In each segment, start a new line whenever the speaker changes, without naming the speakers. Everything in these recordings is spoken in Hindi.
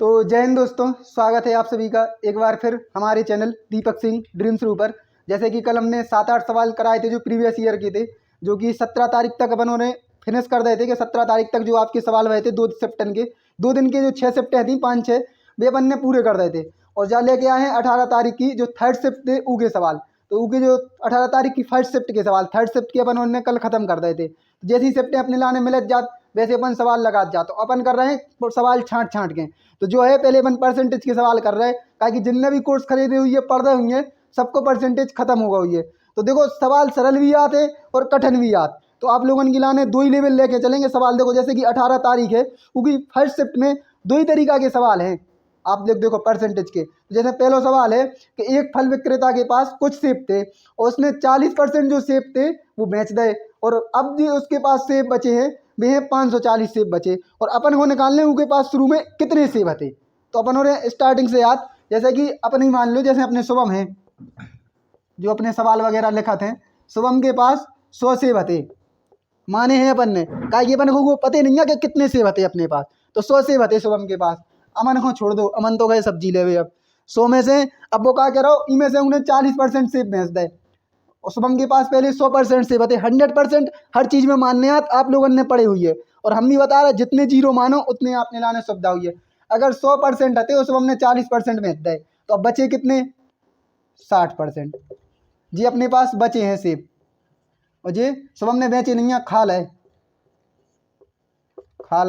तो जय हिंद दोस्तों, स्वागत है आप सभी का एक बार फिर हमारे चैनल दीपक सिंह ड्रीम शुरू पर। जैसे कि कल हमने 7-8 सवाल कराए थे जो प्रीवियस ईयर के थे, जो कि 17 तारीख तक अपन उन्हें फिनिश कर रहे थे कि 17 तारीख तक जो आपके सवाल हुए थे 2 शिफ्टन के 2 दिन के जो 6 शिफ्टें थी 5-6 वे अपन ने पूरे कर रहे थे। और जहाँ लेके आए हैं 18 तारीख की जो थर्ड शिफ्ट थे ऊ के सवाल। तो ऊ के जो 18 तारीख की फर्स्ट शिफ्ट के सवाल थर्ड शिफ्ट के अपन उन्हें कल ख़त्म कर रहे थे। जैसी शिफ्टें अपने लाने मिलत जात वैसे अपन सवाल लगा जात। तो अपन कर रहे हैं सवाल छाँट छाँट के। तो जो है पहले अपन परसेंटेज के सवाल कर रहे हैं, ताकि जितने भी कोर्स खरीदे हुई है पढ़ रहे हुई हैं सबको परसेंटेज खत्म होगा हुई है। तो देखो सवाल सरल भी आते और कठिन भी आते। तो आप लोगों की लाने 2 ही लेवल लेके चलेंगे सवाल। देखो जैसे कि 18 तारीख है क्योंकि फर्स्ट शिफ्ट में 2 ही तरीका के सवाल हैं। आप लोग देखो परसेंटेज के, जैसे पहला सवाल है कि एक फल विक्रेता के पास कुछ सेब थे और उसने 40% जो सेब थे वो बेच दे, और अब जो उसके पास सेब बचे हैं वे हैं 540 सेब बचे, और अपन को निकालने उनके पास शुरू में कितने सेब थे। तो अपन उन्हें स्टार्टिंग से याद, जैसे कि अपन ही मान लो जैसे अपने शुभम हैं जो अपने सवाल वगैरह लिखा थे, शुभम के पास 100 सेब थे माने हैं अपन ने, कहा कि अपन को पता नहीं है कि कितने सेब थे अपने पास। तो 100 सेब थे शुभम के पास। अमन को छोड़ दो, अमन तो गए सब्जी ले। अब 100 में से अब वो क्या कह रहा हो इनमें से उन्हें 40% सेब बेच दे, और शुभम के पास पहले 100% सेब थे। 100% हर चीज़ में मानने आप लोगों ने पढ़े हुई है, और हम भी बता रहे जितने जीरो मानो उतने आपने लाने सुविधा हुई है। अगर 100% थे और शुभम ने 40% बेच दे तो अब बचे कितने 60% जी अपने पास बचे हैं सेब, और जी शुभम ने बेचे नहीं है, खा लाए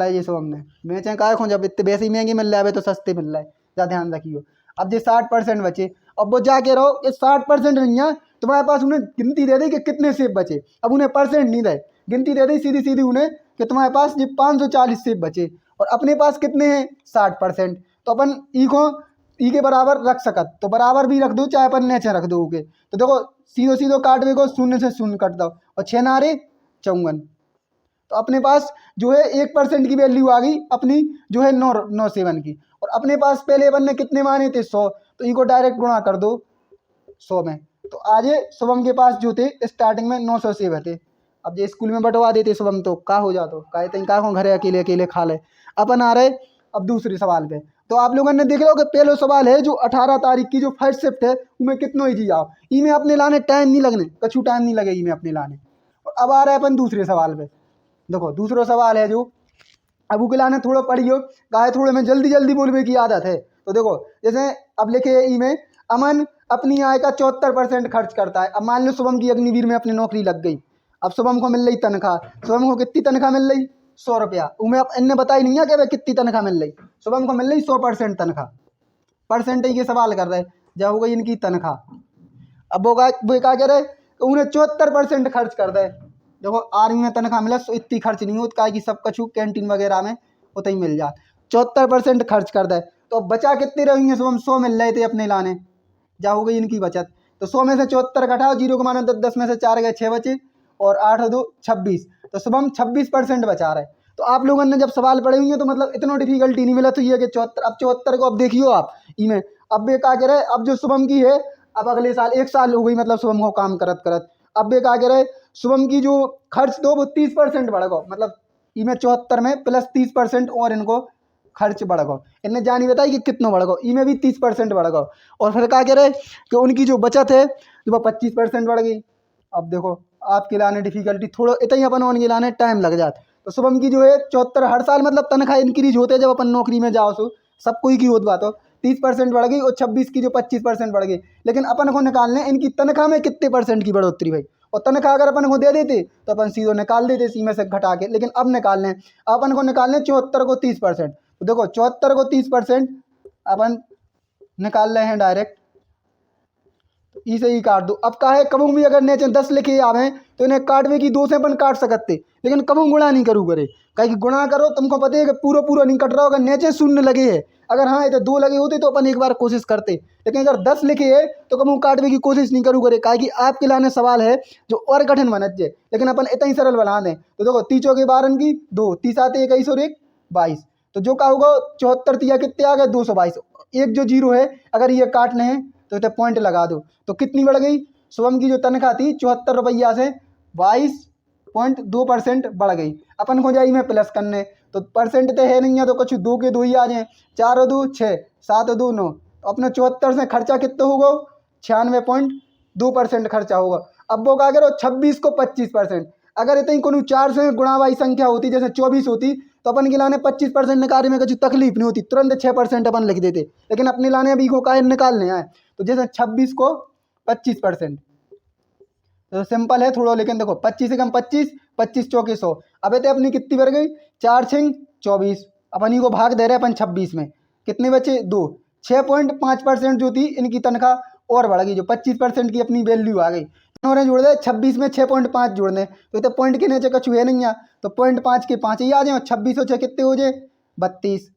ये शुभम ने बेचे काहे खो, जब इतने वैसे ही महंगे मिल रहा है तो सस्ते मिल रहा है, ज़्यादा ध्यान रखियो। अब ये 60% बचे, अब वो जाके रहो ये 60% नहीं है तुम्हारे पास, उन्हें गिनती दे दी कि कितने सेब बचे। अब उन्हें परसेंट नहीं दे, गिनती दे दी सीधी सीधी उन्हें कि तुम्हारे पास ये 540 सेब बचे, और अपने पास कितने हैं 60%। तो अपन ई के बराबर रख सकत, तो बराबर भी रख दो चाहे अपन नीचे रख दो के। तो देखो सीधो सीधो काट को 0 से 0 कट दो, और 6 नारे 54। तो अपने पास जो है 1% की वैल्यू आ गई अपनी जो है 997 की। और अपने पास पहले अपन ने कितने माने थे 100, तो इनको डायरेक्ट गुणा कर दो 100 में। तो आज शुभम के पास जो थे स्टार्टिंग में 900 सेब थे। अब ये स्कूल में बंटवा देते शुभम तो का हो जातो, कहते का घरे अकेले अकेले खा ले। अपन आ रहे अब दूसरे सवाल पे। तो आप लोगों ने देख लो कि पहला सवाल है जो 18 तारीख की जो फर्स्ट शिफ्ट है उनमें कितनों ही जी आओ, इनमें अपने लाने टाइम नहीं लगने, कछु टाइम नहीं लगे इनमें अपने लाने। और अब आ रहे अपन दूसरे सवाल पे। देखो दूसरा सवाल है जो अब के लाने थोड़ा पढ़ियो, काहे थोड़े में जल्दी जल्दी बोलने की आदत है। तो देखो जैसे अब लिखे ई में अमन अपनी आय का 74% खर्च करता है। अब मान लो शुभम की अग्निवीर में अपनी नौकरी लग गई। अब शुभम को मिल रही तनख्वाह, शुभम को कितनी तनख्वाह मिल रही 100 रुपया। उन्हें अब इनने बताई नहीं है कि भाई कितनी तनख्वाह मिल रही, शुभम को मिल रही 100% तनख्वाह। परसेंटेज के सवाल कर रहे जब हो गई इनकी तनख्वाह। अब वो क्या कह रहे उन्हें 74% खर्च कर दे। देखो आर्मी में तनख्वाह मिला तो इतनी खर्च नहीं होती, कि सब कछु कैंटीन वगैरह में उतना ही मिल जाए। 74% खर्च कर दे, तो बचा कितने रहेंगे शुभम 100 मिल रहे थे अपने लाने, जा हो गई इनकी बचत। तो 100 में से 74 घटाओ, जीरो को मानो 10 में से 4 गए 6 बचे, और 8 और 2 26। तो शुभम 26% बचा रहे। तो आप लोगों ने जब सवाल पढ़े हुए हैं तो मतलब इतना डिफिकल्टी नहीं मिला तो ये कि 74। अब 74 को अब देखियो आप इनमें अब वे क्या कह रहे अब जो शुभम की है अब अगले साल 1 साल हो गई मतलब शुभम को काम करत करत। अब वे क्या कह रहे शुभम की जो खर्च दो वो 30% बढ़ गो, मतलब इनमें 74 में प्लस 30% और इनको खर्च बढ़ गो। इनने जानी बताई कि कितना बढ़ गो, इनमें भी 30% बढ़ गो। और फिर क्या कह रहे कि उनकी जो बचत है वो 25% बढ़ गई। अब देखो आपके लाने डिफिकल्टी थोड़ा इतना ही अपन उनके लाने टाइम लग जाता। तो शुभम की जो है 74 हर साल मतलब तनख्वाह इंक्रीज होते जब अपन नौकरी में जाओ सो सबको ही की होत बात हो 30% बढ़ गई, और 26 की जो 25% बढ़ गई। लेकिन अपन को निकालने इनकी तनख्वाह में कितने परसेंट की बढ़ोतरी भाई, और तनख्वाह अगर अपन को दे देते तो अपन सीधो निकाल देते इसी में से घटा के। लेकिन अब निकालने अपन को निकालने 74 को 30%। तो देखो 74 को 30% अपन निकाल रहे हैं डायरेक्ट, इसे ही काट दो। अब कहा है कबू भी अगर नीचे 10 लिखे आवे तो इन्हें काटवे की 2 से अपन काट सकते, लेकिन कबू गुणा नहीं करूँ करे, कहीं गुणा करो तुमको पता है कि पूरा पूरा नहीं कट रहा होगा, नीचे 0 लगे है। अगर हाँ इधर 2 लगे होते तो अपन एक बार कोशिश करते, लेकिन अगर 10 लिखे है तो कबू काटवे की कोशिश नहीं करूँ करे, कहा कि आपके लाने सवाल है जो और कठिन बनत जाए, लेकिन अपन इतना ही सरल बना दें। तो देखो 30 के 12 की 2, 30 आते 21 और 1 22। तो जो का होगा 74 तिया कितने आ गए 222। एक जो जीरो है अगर ये काटने हैं तो इतने पॉइंट लगा दो। तो कितनी बढ़ गई शुभम की जो तनख्वाह थी 74 रुपया से 22.2% बढ़ गई। अपन को जाई में प्लस करने, तो परसेंट तो है नहीं है, तो कुछ 2 के 2 ही आ जाए। 4 और 2 6, 7 और 2 9, तो अपने 74 से खर्चा कितना होगा? 96.2% खर्चा होगा। अब वो क्या करो 26 को 25%, अगर इतनी को 4 से गुणा वाली संख्या होती जैसे 24 होती तो अपन के लाने 25% निकालने में कुछ तकलीफ नहीं होती, तुरंत 6% अपन लिख देते। लेकिन अपने लाने अभी को क्या निकालने आए, तो जैसे 26 को 25%, तो सिंपल है थोड़ा, लेकिन देखो 25 से कम 25, 25 चौके 100। अब तो अपनी कितनी बढ़ गई? 4 छिंग 24, अपन ही को भाग दे रहे अपन 26 में, कितने बचे? 2। 6.5% जो थी इनकी तनख्वाह और बढ़ गई, जो 25% की अपनी वैल्यू आ गई। उन्होंने जोड़ दे 26 में 6.5 जोड़ने, तो पॉइंट के नीचे कछु है नहीं है, तो 0.5 के 5 ही आ जाए, और 26 और 6 कितने हो जाए? 32।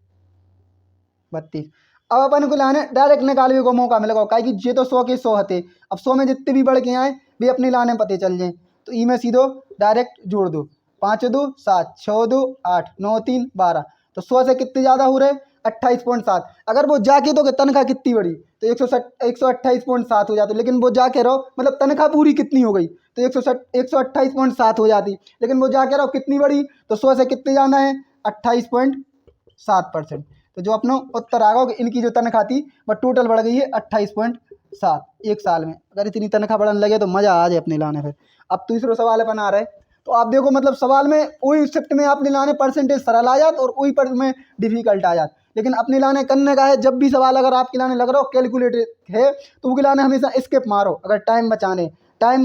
अब अपन को लाने डायरेक्ट निकालने को मौका मिलेगा, क्या कि ये तो 100 के 100 हते। अब 100 में जितने भी बढ़ के आए वे अपने लाने पते चल जाए, तो ई में सीधो डायरेक्ट जोड़ दो। 5 2 7, 6 2 8, 9 3 12, तो 100 से कितने ज़्यादा हो रहे? 28.7। अगर वो जाके तो तनख्वाह कितनी बढ़ी, तो 128.7 हो जाती, लेकिन वो जाके रहो मतलब तनख्वाह पूरी कितनी हो गई, तो 128.7 हो जाती, लेकिन वो जाके रहो कितनी बढ़ी, तो 100 से कितने जाना है? 28.7%। तो जो अपना उत्तर आ गया कि इनकी जो तनख्वाह थी वह टोटल बढ़ गई है 28.7 एक साल में। अगर इतनी तनख्वाह बढ़ने लगे तो मज़ा आ जाए अपने लाने। फिर अब तीसरा सवाल अपन आ रहा है, तो आप देखो मतलब सवाल में वही शिफ्ट में आपने लाने परसेंटेज सरल आ जात और वही पर में डिफिकल्ट आ जात, लेकिन अपने लाने करने का है जब भी सवाल अगर आपके लाने लग रहा हो कैलकुलेटर है तो उसके लाने हमेशा स्किप मारो, अगर टाइम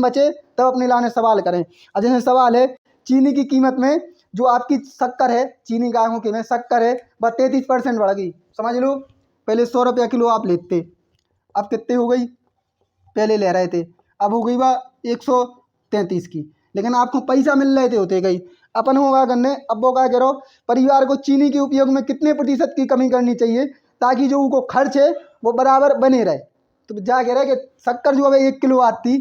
बचे तब अपने लाने सवाल करें। अब जैसे सवाल है चीनी की कीमत में जो आपकी शक्कर है, चीनी गायों की में शक्कर है वह 33% बढ़ गई, समझ लो। पहले 100 रुपया किलो आप लेते, अब कितने हो गई? पहले ले रहे थे, अब हो गई वह 133 की, लेकिन आपको पैसा मिल रहे थे होते गई। अपन होगा करने, अब वो क्या करो, परिवार को चीनी के उपयोग में कितने प्रतिशत की कमी करनी चाहिए ताकि जो उनको खर्च है वो बराबर बने रहे। तो जा कह रहे कि शक्कर जो अब 1 किलो आती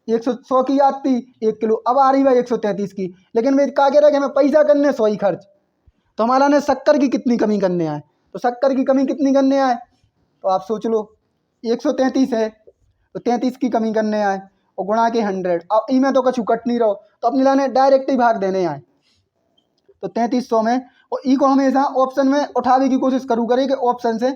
100 की आती 1 किलो, अब आ रही भाई 133 की, लेकिन वे क्या कह रहे कि हमें पैसा करने 100 ही खर्च, तो हमारा ने शक्कर की कितनी कमी करने आए, तो शक्कर की कमी कितनी करने आए, तो आप सोच लो 133 है तो 33 की कमी करने आए और गुणा के 100। अब ई में तो कछु कट नहीं रहो, तो अपने लाने डायरेक्ट ही भाग देने आए, तो 3300 में, और ई को हमेशा ऑप्शन में उठाने की कोशिश करूँ करे कि ऑप्शन से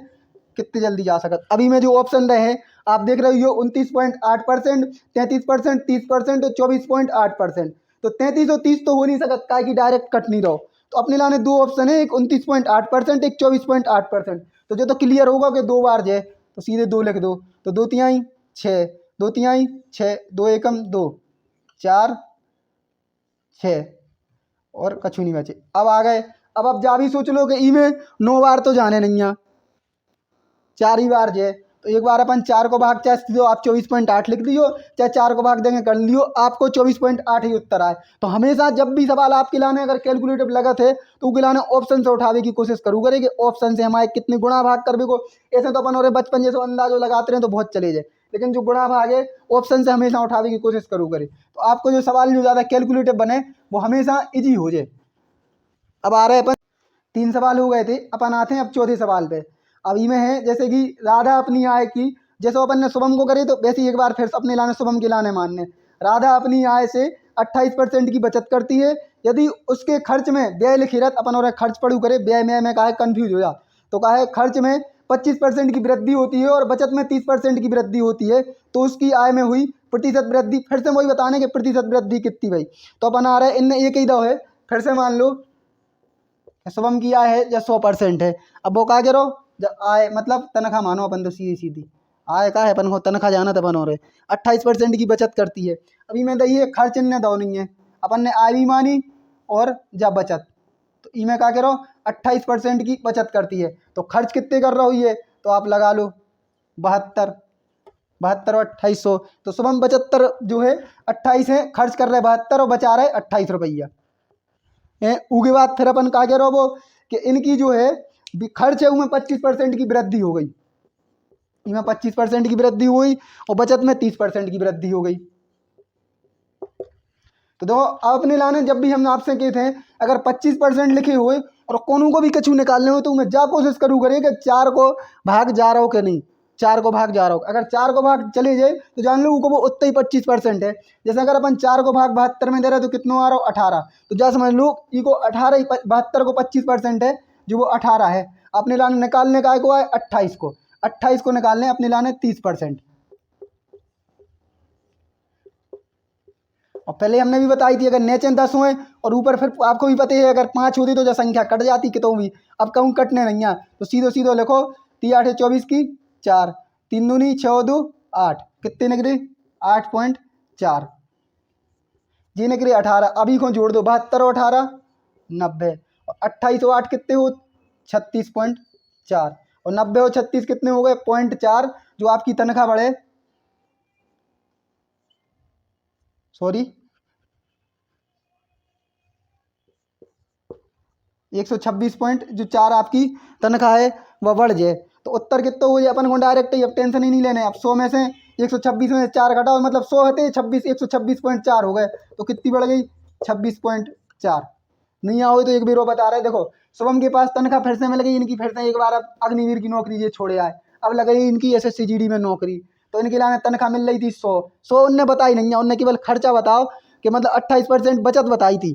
कितनी जल्दी जा सकत। अभी में जो ऑप्शन रहे आप देख रहे हो 29.8%, 33%, 30% और 24.8%, तो 33 और 30 तो हो नहीं सकत क्या कि डायरेक्ट कट नहीं रहो, तो अपने लाने दो ऑप्शन है, एक 29.8%, एक 24.8%। तो जो तो क्लियर होगा कि 2 बार जाए तो सीधे 2 लिख दो, तो 2 तिहाई 6, 2 तिहाई 6, 2 एकम 2, 4 6 और कछु नहीं बचे। अब आ गए, अब आप जा भी सोच लो कि ई में 9 बार तो जाने नहीं है, 4 ही बार जे, तो एक बार अपन 4 को भाग चाहे दो आप 24.8 लिख दियो, चाहे 4 को भाग देंगे कर लियो, आपको 24.8 ही उत्तर आए। तो हमेशा जब भी सवाल आपके लाने अगर कैलकुलेटर लगा थे तो उसके लाने ऑप्शन से उठावे की कोशिश करूँ करे कि ऑप्शन से हमारे कितने गुणा भाग कर भी को, ऐसे तो अपन और बचपन जैसे अंदाजो लगाते रहे तो बहुत चले जाए, लेकिन जो गुणा भाग है ऑप्शन से हमेशा उठावे की कोशिश करूँ करे, तो आपको जो सवाल जो ज़्यादा कैलकुलेटिव बने वो हमेशा ईजी हो जाए। अब आ रहे अपन 3 सवाल हो गए थे, अपन आते हैं अब चौथे सवाल पे। अब इनमें है जैसे कि राधा अपनी आय की, जैसे अपन ने शुभम को करे तो वैसे ही एक बार फिर से अपने लाने शुभम के लाने मानने। राधा अपनी आय से 28% की बचत करती है, यदि उसके खर्च में व्यय लिखी रहत अपन और खर्च पड़ू करे, व्यय में कहा है कन्फ्यूज हो जा, तो कहा है खर्च में 25% की वृद्धि होती है और बचत में 30% की वृद्धि होती है, तो उसकी आय में हुई प्रतिशत वृद्धि। फिर से वही बताने कि प्रतिशत वृद्धि कितनी भाई, तो अपन आ रहा है इनमें एक ही दो है, फिर से मान लो शुभम की आय है या 100% है। अब वो क्या करो, जब आय मतलब तनख्वाह मानो अपन तो सीधी सीधी आय का है अपन को तनख्वाह जाना था, अपन हो रहे 28% की बचत करती है। अभी मैं दही खर्च इनने दो नहीं है, अपन ने आय भी मानी और जब बचत, तो ई में क्या करो 28% की बचत करती है, तो खर्च कितने कर रहा हो ये, तो आप लगा लो 72 और 2800, तो शुभम 75 जो है 28 है खर्च कर रहे 72 और बचा रहे 28 रुपया। उसके बाद फिर अपन क्या कह रहे हो वो कि इनकी जो है खर्च है उसमें 25% की वृद्धि हो गई, इसमें 25% की वृद्धि हुई और बचत में 30% की वृद्धि हो गई। तो देखो अपने लाने जब भी हम आपसे कहते हैं अगर 25% लिखे हुए और कोनो को भी कछु निकालने हो तो मैं जा कोशिश करूँ करे कि 4 को भाग जा रहा हो कि नहीं, 4 को भाग जा रहा हो, अगर 4 को भाग चले जाए तो जान लो वो उतना ही 25% है। जैसे अगर अपन 4 को भाग 72 में दे रहे हैं तो कितना आ रहा हो 18, तो जा समझ लो ई को 18 ही 72 को 25% है जो वो 18 है। अपने लाने निकालने का को है 28 को, 28 को निकालने अपने लाने 30%। और पहले हमने भी बताई थी अगर नीचे 10 हुए और ऊपर फिर आपको भी पता है अगर 5 होती तो जो संख्या कट जाती कितों भी, अब कहूँ कटने नहीं है तो सीधो सीधो लिखो 3 8 24 की 4, 3 दूनी 6 2 8, कितने निकले 8.4, जी निकले 18। अभी को जोड़ दो 72 और 18 90, और 28 और 8 कितने हो 36.4, और 90 और 36 कितने हो गए 0.4, जो आपकी तनख्वाह बढ़े, सॉरी 126.4 आपकी तनख्वाह है वह बढ़ जाए। तो उत्तर कितना हो जाए अपन को डायरेक्ट ही, अब टेंशन ही नहीं लेने। अब 100 में से 126 में से 4 घटाओ, मतलब 100 होते 26 126.4 हो गए, तो कितनी बढ़ गई 26.4। नहीं आओ तो एक भी रो बता रहे देखो शुभम के पास तनख्वाह फिर से मिल गई, इनकी फिर से एक बार अब अग्निवीर की नौकरी ये छोड़े आए, अब लग गई इनकी SSC GD में नौकरी, तो इनके लाने तनख्वाह मिल रही थी 100 उनने बताई नहीं है, उनने केवल खर्चा बताओ कि मतलब 28% बचत बताई थी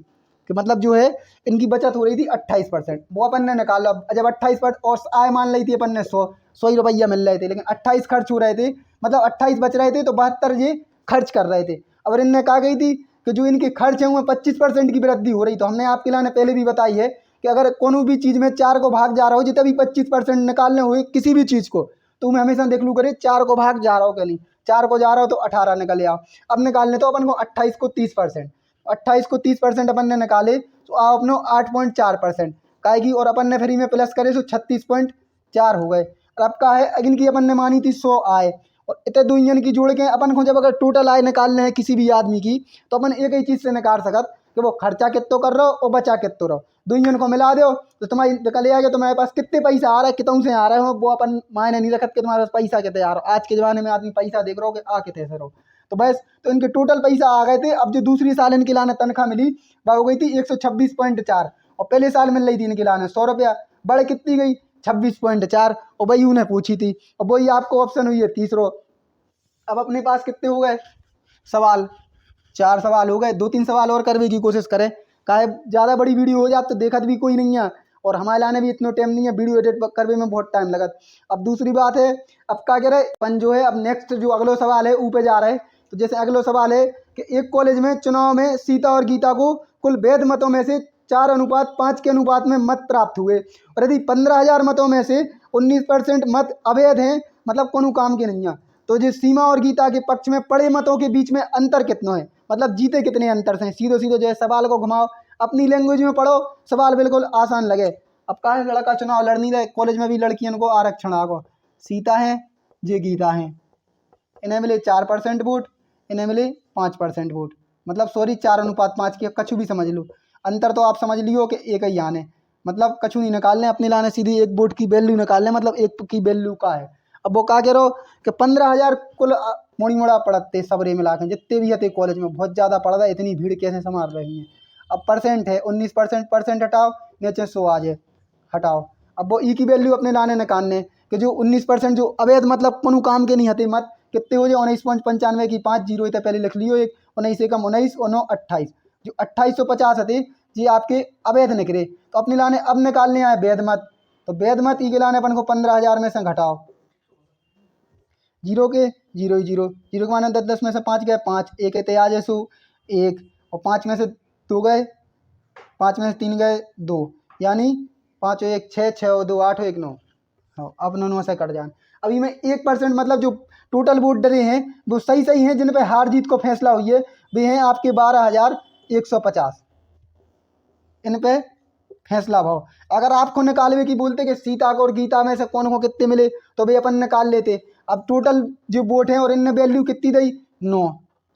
कि मतलब जो है इनकी बचत हो रही थी 28%, वो अपन ने निकाला। जब 28% और आय मान ली थी अपन ने 100 ही रुपया मिल रहे थे, लेकिन 28 खर्च हो रहे थे, मतलब 28 बच रहे थे तो 72 ये खर्च कर रहे थे। अब इनने कहा गई थी कि जो इनके खर्च हैं वो 25% की वृद्धि हो रही, तो हमने आपके लाने पहले भी बताई है कि अगर कोनो भी चीज़ में 4 को भाग जा रहा हो जितना भी 25% निकालने हुए किसी भी चीज़ को, तो मैं हमेशा देख लूँ करे 4 को भाग जा रहा हो कि नहीं, 4 को जा रहा हो तो 18 निकल आओ। अब निकालने तो अपन को 28 को 30%, 28 को 30% अपन ने निकाले तो आप अपने 8.4% काएगी, और अपन ने फ्री में प्लस करे तो 36.4 हो गए। और अब का है इनकी अपन ने मानी थी 100 आए, और इतने दो इंजन की जोड़ के अपन को जब अगर टोटल आय निकालने हैं किसी भी आदमी की, तो अपन एक ही चीज़ से निकाल सकत कि वो खर्चा कितना कर रहा हो और बचा कितना रहो, दो इंजन को मिला दो तो तुम्हारी निकल आएगा तुम्हारे पास कितने पैसा आ रहा है कितों से आ रहा है, वो अपन मायने नहीं रखत कि तुम्हारे पास पैसा कितने आ रहा हो। आज के ज़माने में आदमी पैसा देख रहा हो कि आ कितने से रहो, तो बस तो इनके टोटल पैसा आ गए थे। अब जो दूसरी साल इनके लाने तनख्वाह मिली वह हो गई थी 126.4, और पहले साल मिल रही थी इनके लाने 100 रुपया, बढ़ कितनी गई 26.4, और वही उन्हें पूछी थी, और वही आपको ऑप्शन हुई है तीसरो। अब अपने पास कितने हो गए सवाल, 4 सवाल हो गए, 2-3 सवाल और करने की कोशिश करें, काहे ज़्यादा बड़ी वीडियो हो जाती तो देखत भी कोई नहीं है, और हमारे लाने भी इतना टाइम नहीं है, वीडियो एडिट करने में बहुत टाइम लगत। अब दूसरी बात है, अब क्या कह रहे अपन जो है अब नेक्स्ट जो अगला सवाल है ऊपर जा रहे हैं। तो जैसे अगला सवाल है कि एक कॉलेज में चुनाव में सीता और गीता को कुल वैध मतों में से 4:5 के अनुपात में मत प्राप्त हुए, और यदि 15,000 मतों में से 19% मत अवैध हैं, मतलब कोनो काम के नहीं है, तो जो सीमा और गीता के पक्ष में पड़े मतों के बीच में अंतर कितना है, मतलब जीते कितने अंतर से। सीधो सीधो जो है सवाल को घुमाओ, अपनी लैंग्वेज में पढ़ो, सवाल बिल्कुल आसान लगे। अब कहा है लड़का चुनाव लड़ नहीं रहे, कॉलेज में भी लड़कियों को आरक्षण आगो, सीता है जे गीता है, इन्हें मिले 4% वोट, इन्हें मिले 5% वोट, मतलब सॉरी 4:5 की, कछु भी समझ लो, अंतर तो आप समझ लियो कि एक ही आने, मतलब कछु नहीं निकालने, अपने लाने सीधी एक वोट की वैल्यू निकालने, मतलब एक की वैल्यू का है। अब वो क्या कह रहे हो कि 15,000 कुल मोड़ी मोड़ा पड़ते सबरे मिला के जितने भी है कॉलेज में, बहुत ज़्यादा पड़ रहा है, इतनी भीड़ कैसे संभाल रही है। अब परसेंट है 19%, परसेंट हटाओ नीचे 100 आ जाए, हटाओ। अब वो ई की वैल्यू अपने लाने निकालने कि जो 19% जो अवैध मतलब कोनो काम के नहीं हते मत कितने हो जाए 19.95 की 5 जीरो इतने पहले लिख लियो, एक 19 से कम 19 और 9 28, जो 2850 हते ये आपके अवैध निकले, तो अपने लाने अब निकालने आए वैध मत, तो वैध मत ई के लाने अपन को 15,000 में से घटाओ, जीरो के जीरो ही जीरो, जीरो के माने 10 में से 5 गए 5, एक इतने आ जैसो 1, और 5 में से 2 गए, 5 में से 3 गए 2, यानी 5 और 1 6, 6 और 2 8 और 1 9, हाँ अब 9 से कट जाए। अभी में 1% मतलब जो टोटल वोट डरे हैं वो सही सही हैं, जिन पे हार जीत को फैसला हुई है वे हैं आपके 12,150, इन पे फैसला भाव। अगर आपको निकालवे की बोलते कि सीता को और गीता में से कौन को कितने मिले तो वे अपन निकाल लेते। अब टोटल जो वोट हैं और इनने वैल्यू कितनी दी 9,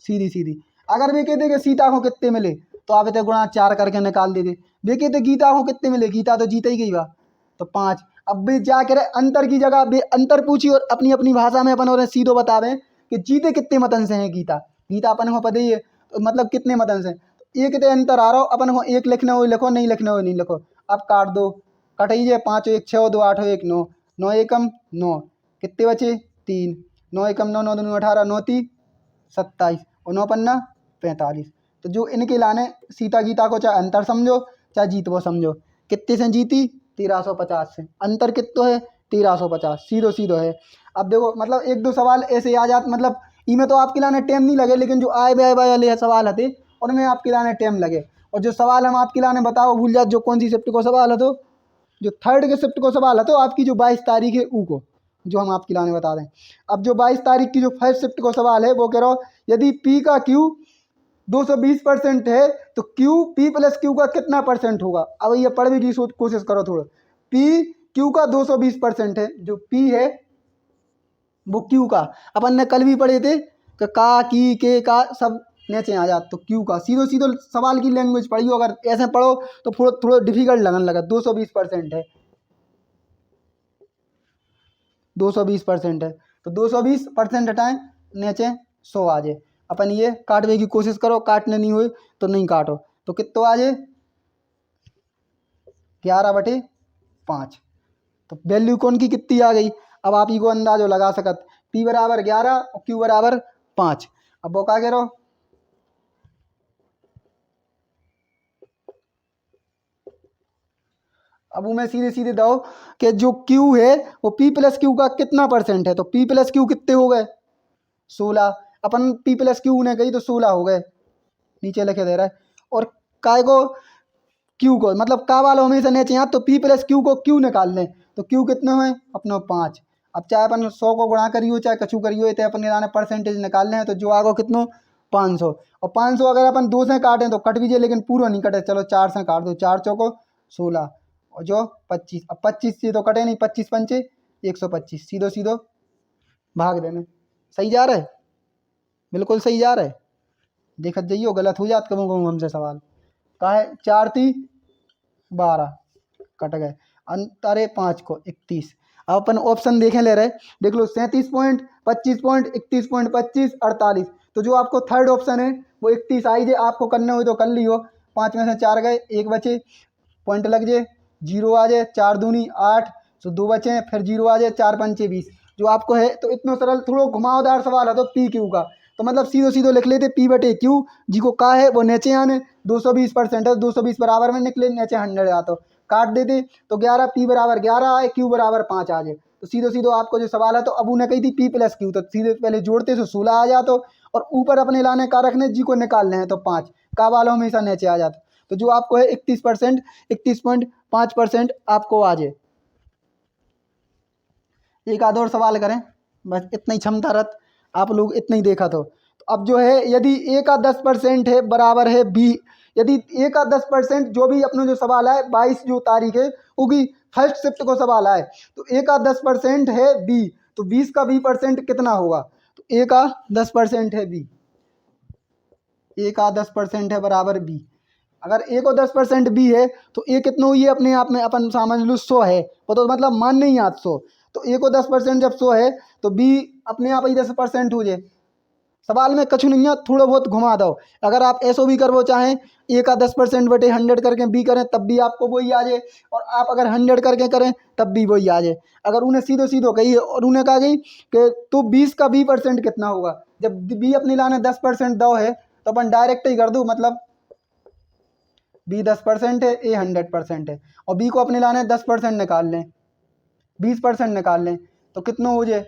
सीधी सीधी। अगर वे कहते कि सीता को कितने मिले तो आप इतने गुणा 4 करके निकाल देते, वे कहते गीता को कितने मिले, गीता तो जीत ही गई बा तो 5। अब वे जा कर अंतर की जगह वे अंतर पूछी और अपनी अपनी भाषा में अपन और सीधो बतावे कि जीते कितने मतन से हैं गीता, गीता अपन को पता ही है तो मतलब कितने मतन से, तो एक तो अंतर आ रहा हो अपन को, एक लिखना हो लिखो, नहीं लिखना हो नहीं लिखो। अब काट दो, कट ही जाए 5 और 1 6 और 2 8 और 1 9, 9 एकम 9, कितने बचे 3, 9 एकम 9, 9 दूनी 18, 9 ती 27 और 9 पन्ना 45। तो जो इनके लाने सीता गीता को चाहे अंतर समझो चाहे जीत वो समझो। कितने से जीती? 1350 से। अंतर कितो है? 1350। सीधो सीधो है। अब देखो मतलब एक दो सवाल ऐसे आ जाते, मतलब इनमें तो आपके लाने टाइम नहीं लगे, लेकिन जो आए बाय वाले सवाल थे उनमें आपके लाने टाइम लगे। और जो सवाल हम आपके लाने बताओ भूल जाते, जो कौन सी शिफ्ट को सवाल है, तो जो 3rd के शिफ्ट को सवाल है तो आपकी जो 22 तारीख है ऊ को जो हम आपके लाने बता दें। अब जो 22 तारीख की जो 1st शिफ्ट को सवाल है वो कह रहा हो यदि P का Q 220% है तो Q P प्लस Q का कितना परसेंट होगा। अब ये पढ़ने की कोशिश करो थोड़ा। P Q का 220% है, जो P है वो Q का अपन ने कल भी पढ़े थे कि का की के का सब नीचे आ जात, तो Q का सीधो सीधो सवाल की लैंग्वेज पढ़ियो। अगर ऐसे पढ़ो तो थोड़ा थोड़ा डिफिकल्ट लगने लगा। 220% है, 220% है तो 220% हटाएं नीचे 100 आ जाए। अपन ये काटने की कोशिश करो, काटने नहीं हुई तो नहीं काटो। तो कितो आ जाए 11/5। तो वैल्यू कौन की कितनी आ गई? अब आप ही को अंदाजो लगा सकत। P बराबर 11 और Q बराबर 5। अब वो क्या कह रहे हो, अब मैं सीधे सीधे दो कि जो Q है वो P प्लस Q का कितना परसेंट है। तो P प्लस Q कितने हो गए? 16। अपन P प्लस Q ने कही तो 16 हो गए, नीचे लिखे दे रहा है। और काय को Q को मतलब का वाला हमेशा नीचे यहाँ, तो P प्लस Q को Q निकाल लें तो Q कितने हुए अपने 5। अब चाहे अपन 100 को गुणा करियो चाहे कछु करियो, तो अपन लाने परसेंटेज निकाल लें तो जो आगो कितनो 500। और 500 अगर अपन 2 से काटें तो कट भी जाए, लेकिन पूरा नहीं कटे। चलो 4 से काट दो, 4 चौको 16 और जो 25। अब 25 से तो कटे नहीं, 25 पंचे 125। सीधो सीधो भाग देने। सही जा रहा है, बिल्कुल सही जा रहा है। देखत जाइयो गलत हो जात कबू कबू हमसे सवाल। का है 4 ती 12 कट गए, अंतरे 5 को 31। अब अपन ऑप्शन देखें ले रहे, देख लो 37 पॉइंट, 25 पॉइंट, 31 पॉइंट, 25, 48। तो जो आपको 3rd ऑप्शन है वो 31 आई जे। आपको करने हुए तो कर लियो। 5 में से 4 गए, 1 बचे, पॉइंट लग जाए, 0 आ जाए, 4 दूनी 8, तो 2 बचे, फिर 0 आ जाए, 4 पंचे 20 जो आपको है। तो इतना सरल थोड़ा घुमावदार सवाल है तो P Q का, तो मतलब सीधो सीधो लिख लेते P बटे Q। जी को का है वो नीचे आने 220% है, 220 बराबर में निकले, नीचे 100 आता काट देते तो 11 P बराबर 11 आए, Q बराबर 5 आ जाए। तो सीधो सीधो आपको जो सवाल है तो अब उन्हें कही थी P प्लस Q, तो सीधे पहले जोड़ते तो 16 आ जाता और ऊपर अपने लाने का रखने जी को निकालने हैं तो 5 का वाला हमेशा नीचे आ जाता। तो जो आपको है 31%, 31.5% आपको आ जाए। एक आध और सवाल करें, बस इतना ही क्षमता रत आप लोग इतना ही देखा तो अब जो है यदि A का 10% है बराबर है B, यदि A का 10% जो भी अपना जो सवाल है 22 जो तारीख है होगी 1st शिफ्ट को सवाल आए तो A का 10% है B, तो 20 का B% कितना होगा। तो A का 10% है B, A का 10% है बराबर B। अगर A को 10% B है तो A कितना हुई है अपने आप में अपन समझ लो 100 है, वो तो मतलब मान नहीं आता 100। तो A को 10% जब 100 है तो B अपने आप ही 10% हो जाए। सवाल में कछु नहीं है, थोड़ा बहुत घुमा दो। अगर आप ऐसो भी करवो चाहें A का 10% बटे 100 करके B करें तब भी आपको वही आ जाए, और आप अगर 100 करके करें तब भी वही आ जाए। अगर उन्हें सीधो सीधो कही और उन्हें कहा गई कि तो 20 का B% कितना होगा। जब B अपनी लाने 10% दो है तो अपन डायरेक्ट ही कर दो, मतलब B 10% है, A 100% है, और B को अपने लाने 10% निकाल लें, 20% निकाल लें तो कितना हो जाए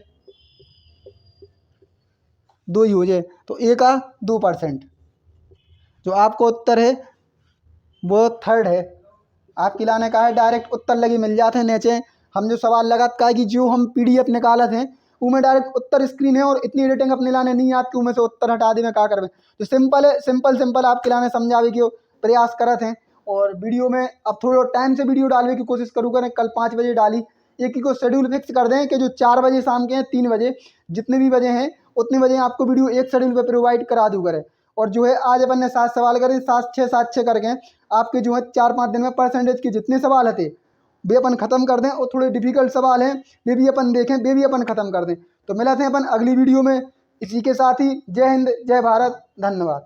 2 ही हो जाए। तो A का 2%। जो आपको उत्तर है वो 3rd है। आपकी लाने का है डायरेक्ट उत्तर लगे मिल जाते हैं नीचे। हम जो सवाल लगाते का है कि जो हम PDF निकाला थे उनमें डायरेक्ट उत्तर स्क्रीन है, और इतनी एडिटिंग अपने लाने नहीं आती उनमें से उत्तर हटा दे में क्या करवे। तो सिंपल है, सिंपल आपके लाने समझावे के प्रयास करत हैं। और वीडियो में अब थोड़ा टाइम से वीडियो डालने की कोशिश करूँ करें। कल 5 बजे डाली, एक ही को शेड्यूल फिक्स कर दें कि जो 4 बजे शाम के हैं, 3 बजे जितने भी बजे हैं उतने बजे आपको वीडियो एक शेड्यूल पर प्रोवाइड करा दूँ करें। और जो है आज अपन ने 7 सवाल करे, 7-6 करके आपके जो है 4-5 दिन में परसेंटेज के जितने सवाल थे वे अपन ख़त्म कर दें, और थोड़े डिफिकल्ट सवाल हैं वे भी अपन देखें, वे भी अपन ख़त्म कर दें। तो मिलते हैं अपन अगली वीडियो में। इसी के साथ ही जय हिंद, जय भारत, धन्यवाद।